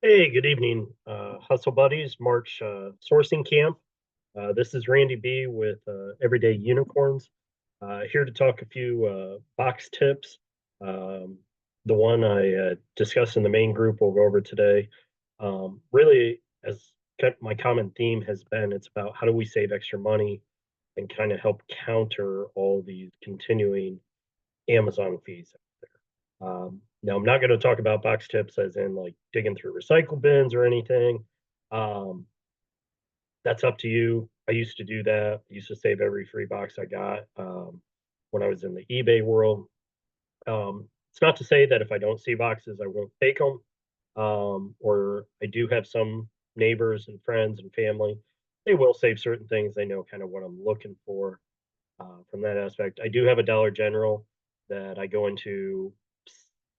Hey, good evening, Hustle Buddies, March Sourcing Camp. This is Randy B with Everyday Unicorns. Here to talk a few box tips. Um, the one I discussed in the main group we'll go over today. Really, as my common theme has been, it's about how do we save extra money and kind of help counter all these continuing Amazon fees. Now, I'm not going to talk about box tips as in like digging through recycle bins or anything. Um, that's up to you. I used to do that. I used to save every free box I got when I was in the eBay world. It's not to say that if I don't see boxes, I won't take them. Or I do have some neighbors and friends and family. They will save certain things. They know kind of what I'm looking for from that aspect. I do have a Dollar General that I go into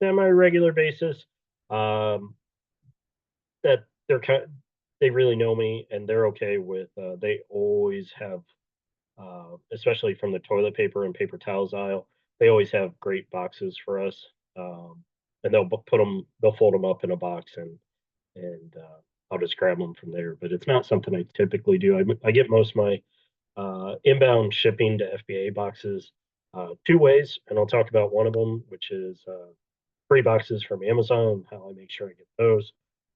semi-regular basis. Um, that they really know me and they're okay with. They always have, especially from the toilet paper and paper towels aisle. They always have great boxes for us, and they'll fold them up in a box and I'll just grab them from there. But it's not something I typically do. I get most of my inbound shipping to FBA boxes two ways, and I'll talk about one of them, which is free boxes from Amazon, how I make sure I get those.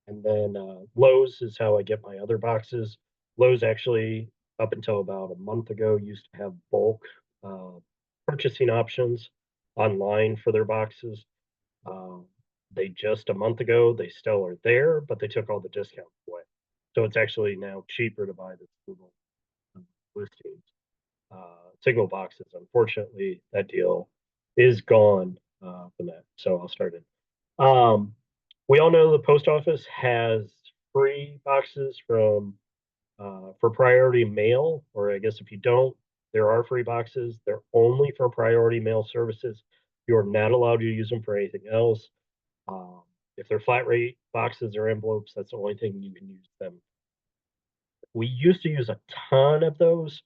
And then Lowe's is how I get my other boxes. Lowe's actually, up until about a month ago, used to have bulk uh, purchasing options online for their boxes. Um, they just a month ago, they still are there, but they took all the discounts away. So it's actually now cheaper to buy the Google listings signal boxes. Unfortunately, that deal is gone from that. So I'll start it. Um, we all know the post office has free boxes from for priority mail, or I guess if you don't, there are free boxes. They're only for priority mail services. You're not allowed to use them for anything else. Um, if they're flat rate boxes or envelopes, that's the only thing you can use them. We used to use a ton of those,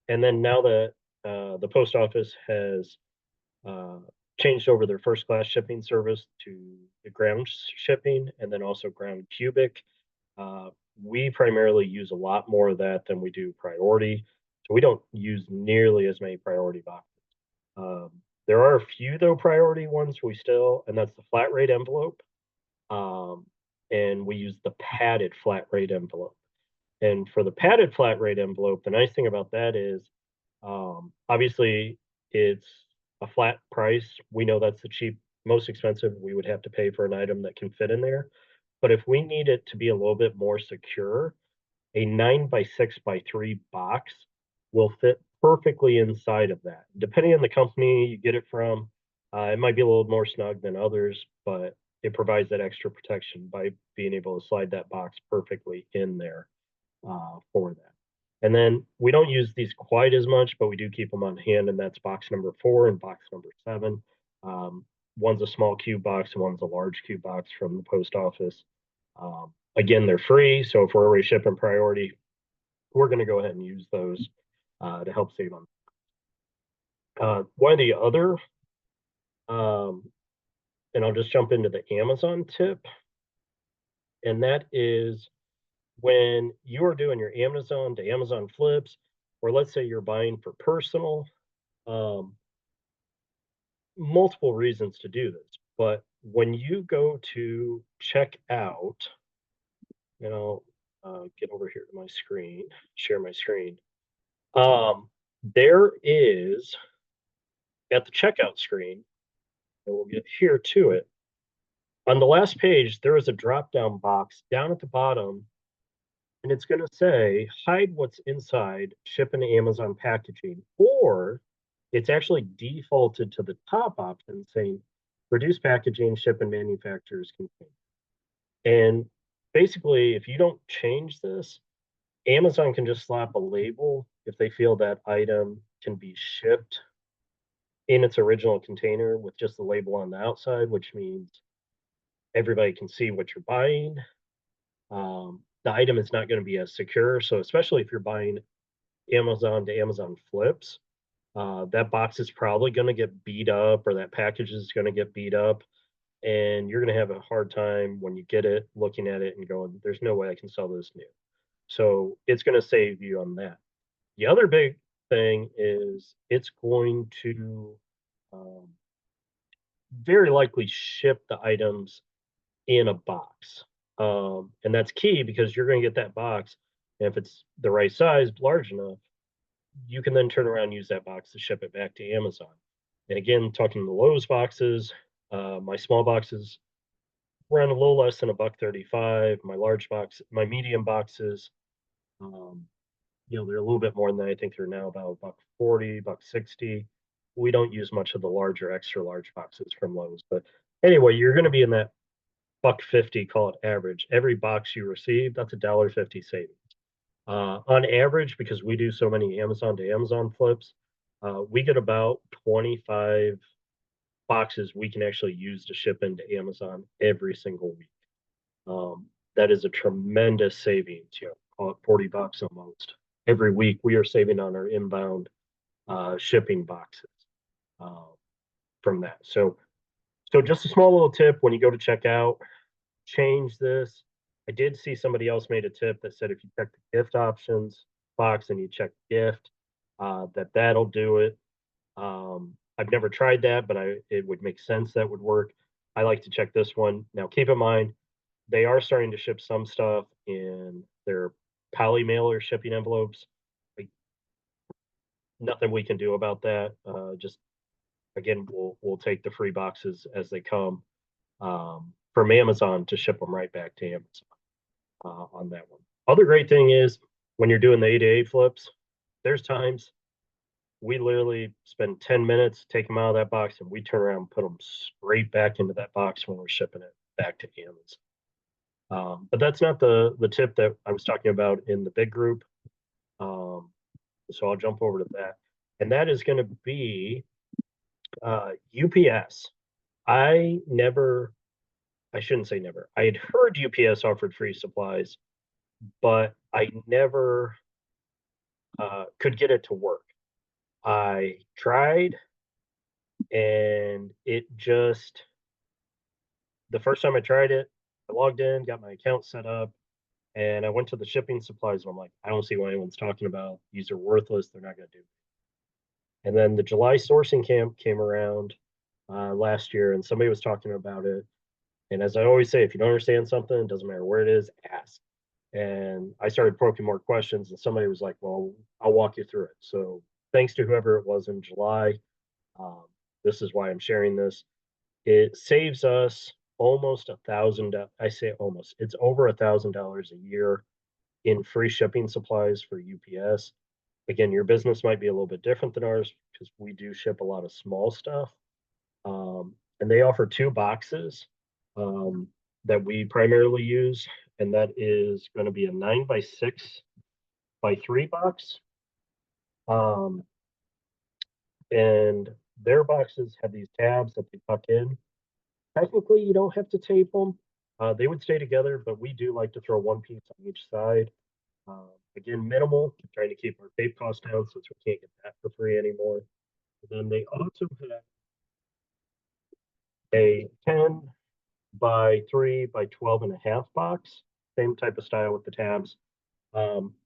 and then now that the post office has uh, changed over their first class shipping service to the ground shipping and then also ground cubic. Uh, we primarily use a lot more of that than we do priority. So we don't use nearly as many priority boxes. Um, there are a few though priority ones we still, and that's the flat rate envelope. Um, and we use the padded flat rate envelope. And for the padded flat rate envelope, the nice thing about that is obviously it's a flat price. We know that's the most expensive we would have to pay for an item that can fit in there. But if we need it to be a little bit more secure, a 9 by 6 by 3 box will fit perfectly inside of that. Depending on the company you get it from, it might be a little more snug than others, but it provides that extra protection by being able to slide that box perfectly in there for that. And then we don't use these quite as much, but we do keep them on hand, and that's box number 4 and box number 7. One's a small cube box and one's a large cube box from the post office. Again, they're free, so if we're already shipping priority, we're going to go ahead and use those to help save on. One of the other, um, and I'll just jump into the Amazon tip, and that is when you are doing your Amazon to Amazon flips, or let's say you're buying for personal, um, multiple reasons to do this. But when you go to check out, and I'll get over here to my screen, share my screen. There is at the checkout screen, and we'll get here to it. On the last page, there is a drop down box down at the bottom, and it's going to say hide what's inside, ship in Amazon packaging, or it's actually defaulted to the top option saying reduce packaging, ship and manufacturers contain. And basically, if you don't change this, Amazon can just slap a label if they feel that item can be shipped in its original container with just the label on the outside, which means everybody can see what you're buying. The item is not going to be as secure. So, especially if you're buying Amazon to Amazon flips, that box is probably going to get beat up or that package is going to get beat up. and you're going to have a hard time when you get it looking at it and going, there's no way I can sell this new. So it's going to save you on that. The other big thing is it's going to um, very likely ship the items in a box. And that's key because you're going to get that box. And if it's the right size, large enough, you can then turn around and use that box to ship it back to Amazon. And again, talking the Lowe's boxes, my small boxes around a little less than a buck 35. My large box, my medium boxes, um, they're a little bit more than that. I think they're now about buck 40, buck 60. We don't use much of the larger, extra large boxes from Lowe's, but anyway, you're going to be in that buck 50, call it average. Every box you receive, that's $1.50 savings. On average, because we do so many Amazon to Amazon flips, we get about 25 boxes we can actually use to ship into Amazon every single week. That is a tremendous savings, call it 40 bucks almost. Every week we are saving on our inbound shipping boxes uh, from that. So just a small little tip when you go to check out, change this. I did see somebody else made a tip that said if you check the gift options box and you check gift, that'll do it. I've never tried that, but it would make sense that would work. I like to check this one. Now, keep in mind, they are starting to ship some stuff in their poly mailer shipping envelopes. Like, nothing we can do about that. Just again, we'll take the free boxes as they come from Amazon to ship them right back to Amazon on that one. Other great thing is when you're doing the 8 to 8 flips, there's times we literally spend 10 minutes, take them out of that box, and we turn around and put them straight back into that box when we're shipping it back to Amazon. But that's not the tip that I was talking about in the big group. Um, so I'll jump over to that. And that is going to be UPS. I never, I shouldn't say never. I had heard UPS offered free supplies, but I never could get it to work. I tried, and it just, the first time I tried it, I logged in, got my account set up, and I went to the shipping supplies. And I'm like, I don't see what anyone's talking about. These are worthless. They're not going to do. And then the July sourcing camp came around last year, and somebody was talking about it. And as I always say, if you don't understand something, it doesn't matter where it is, ask. And I started poking more questions, and somebody was like, "Well, I'll walk you through it." So thanks to whoever it was in July, um, this is why I'm sharing this. It saves us almost 1,000. I say almost. It's over $1,000 a year in free shipping supplies for UPS. Again, your business might be a little bit different than ours because we do ship a lot of small stuff. And they offer two boxes um, that we primarily use, and that is going to be a 9 by 6 by 3 box. Um, and their boxes have these tabs that they tuck in. Technically, you don't have to tape them. They would stay together, but we do like to throw one piece on each side. Again, minimal, trying to keep our tape costs down since we can't get that for free anymore. And then they also have a 10 by 3 by 12 and a half box, same type of style with the tabs.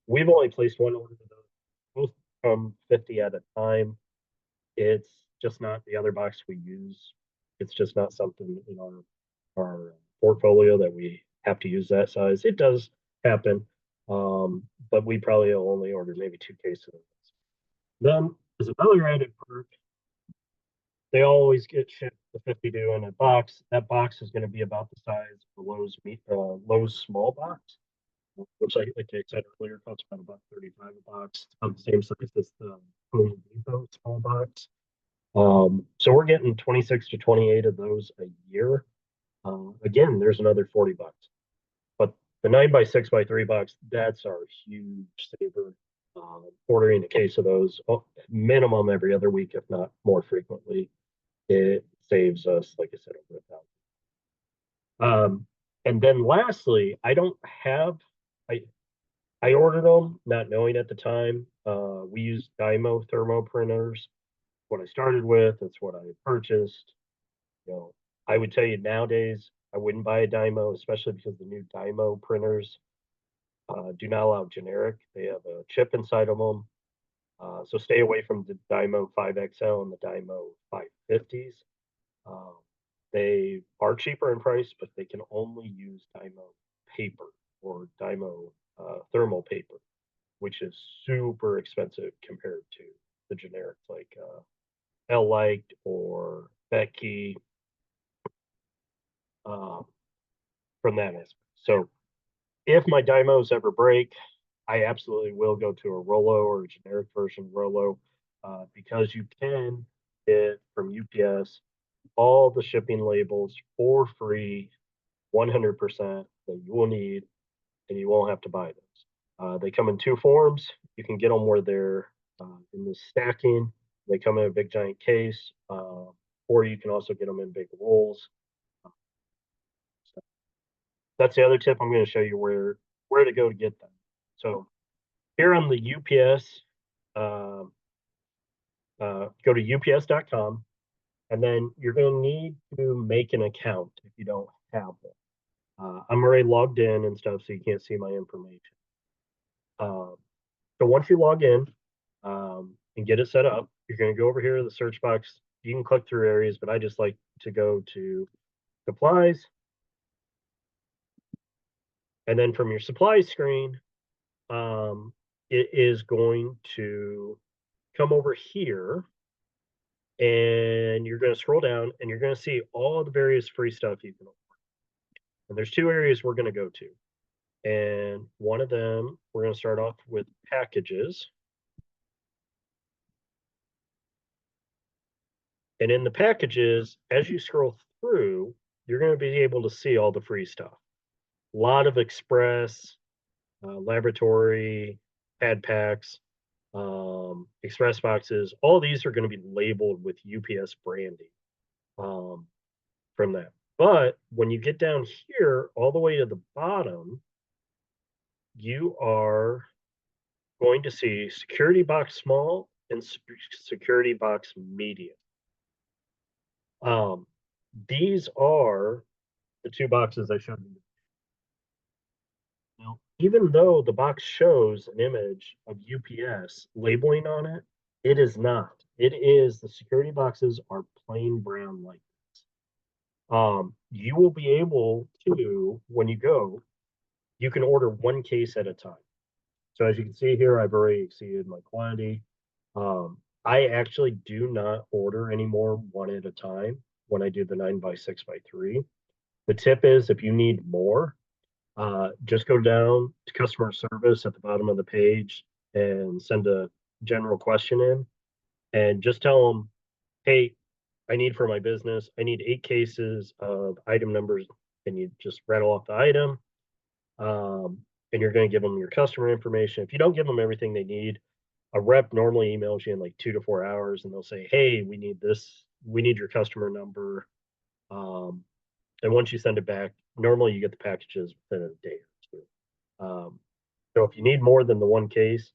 We've only placed one order of those, both from 50 at a time. It's just not the other box we use. It's just not something in our portfolio that we have to use that size. It does happen, but we probably only order maybe 2 cases of this. Then, as another added perk, they always get shipped the 52 in a box. That box is going to be about the size of the Lowe's small box, which, like I said earlier, costs about 35 a box. It's about the same size as the Home Depot small box. So we're getting 26 to 28 of those a year. Again, there's another 40 bucks. But the 9 by 6 by 3 box, that's our huge saver. Ordering a case of those minimum every other week, if not more frequently, it saves us, like I said, over 1,000. And then lastly, I don't have, I ordered them not knowing at the time. We use Dymo thermo printers. What I started with, it's what I purchased. You know, I would tell you nowadays, I wouldn't buy a Dymo, especially because the new Dymo printers do not allow generic. They have a chip inside of them. So stay away from the Dymo 5XL and the Dymo 550s. Um, they are cheaper in price, but they can only use Dymo paper or Dymo thermal paper, which is super expensive compared to the generics like L-Light or Becky um, from that aspect. So if my Dymos ever break, I absolutely will go to a Rollo or a generic version Rollo because you can get from UPS all the shipping labels for free, 100% that you will need, and you won't have to buy those. They come in two forms. You can get them where they're in the stacking. They come in a big giant case, or you can also get them in big rolls. So that's the other tip. I'm going to show you where to go to get them. So here on the UPS, go to ups.com, and then you're going to need to make an account if you don't have one. I'm already logged in and stuff, so you can't see my information. Um, so once you log in and get it set up, you're going to go over here to the search box. You can click through areas, but I just like to go to supplies. And then from your supplies screen, it is going to come over here and you're going to scroll down and you're going to see all the various free stuff you can. And there's two areas we're going to go to. And one of them, we're going to start off with packages. And in the packages, as you scroll through, you're going to be able to see all the free stuff. A lot of express, laboratory, pad packs, express boxes. All these are going to be labeled with UPS branding from that. But when you get down here, all the way to the bottom, you are going to see security box small and security box medium. Um, these are the two boxes I showed you. Now, even though the box shows an image of UPS labeling on it, it is not. It is the security boxes are plain brown like this. You will be able to, when you go, you can order one case at a time. So as you can see here, I've already exceeded my quantity. I actually do not order anymore one at a time when I do the 9x6x3. The tip is if you need more, just go down to customer service at the bottom of the page and send a general question in and just tell them, hey, I need for my business, I need 8 cases of item numbers. And you just rattle off the item. And you're going to give them your customer information. If you don't give them everything they need, a rep normally emails you in like 2 to 4 hours and they'll say, hey, we need this, we need your customer number. And once you send it back, normally you get the packages within a day or two. So if you need more than the one case,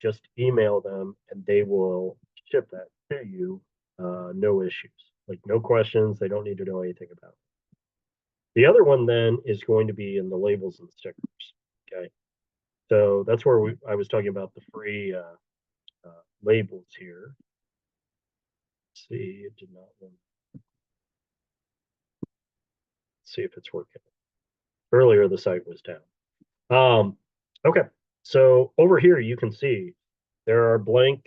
just email them and they will ship that to you. No issues, like no questions. They don't need to know anything about it. The other one then is going to be in the labels and stickers. Okay. So that's where I was talking about the free labels here. Let's see, it did not want. Let's see if it's working. Earlier, the site was down. Okay, so over here you can see there are blank,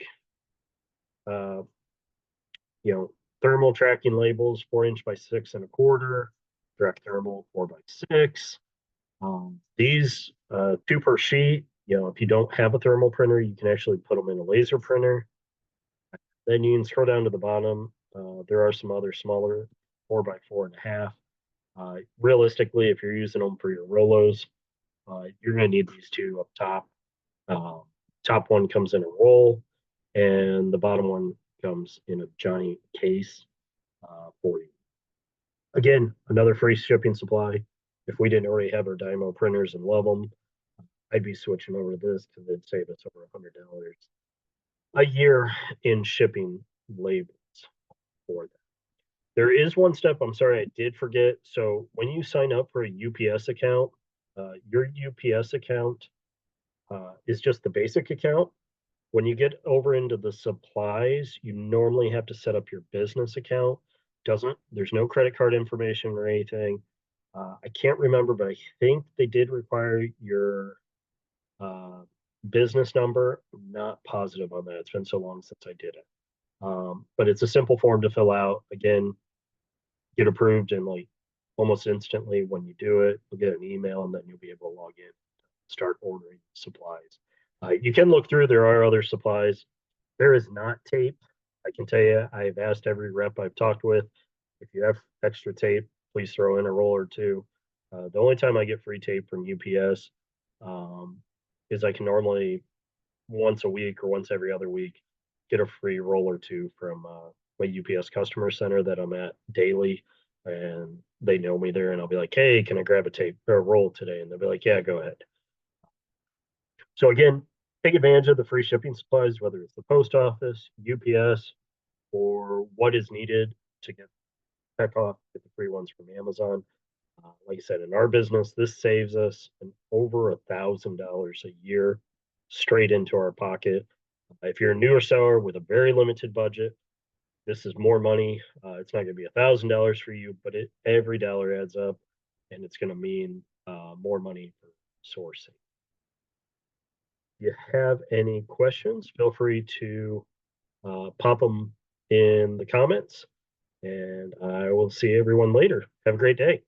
uh, you know, thermal tracking labels, 4 inch by 6 1/4, direct thermal 4 by 6. These two per sheet. You know, if you don't have a thermal printer, you can actually put them in a laser printer. Then you can scroll down to the bottom. There are some other smaller 4 by 4 1/2. Realistically, if you're using them for your Rolos, you're going to need these two up top. Top one comes in a roll, and the bottom one comes in a giant case for you. Again, another free shipping supply. If we didn't already have our Dymo printers and love them, I'd be switching over to this because it'd save us over $100 a year in shipping labels for that. There is one step, I'm sorry, I did forget. So when you sign up for a UPS account, your UPS account is just the basic account. When you get over into the supplies, you normally have to set up your business account. Doesn't There's no credit card information or anything. I can't remember, but I think they did require your uh, business number. I'm not positive on that. It's been so long since I did it. But it's a simple form to fill out. Again, get approved and like almost instantly when you do it, you'll get an email and then you'll be able to log in, start ordering supplies. You can look through, there are other supplies. There is not tape. I can tell you, I've asked every rep I've talked with, if you have extra tape, please throw in a roll or two. The only time I get free tape from UPS um, is I can normally once a week or once every other week get a free roll or two from my UPS customer center that I'm at daily. And they know me there, and I'll be like, hey, can I grab a tape or a roll today? And they'll be like, yeah, go ahead. So again, take advantage of the free shipping supplies, whether it's the post office, UPS, or what is needed to get check off, get the free ones from Amazon. Like I said, in our business, this saves us over $1,000 a year straight into our pocket. If you're a newer seller with a very limited budget, this is more money. It's not going to be $1,000 for you, but every dollar adds up, and it's going to mean more money for sourcing. If you have any questions, feel free to pop them in the comments, and I will see everyone later. Have a great day.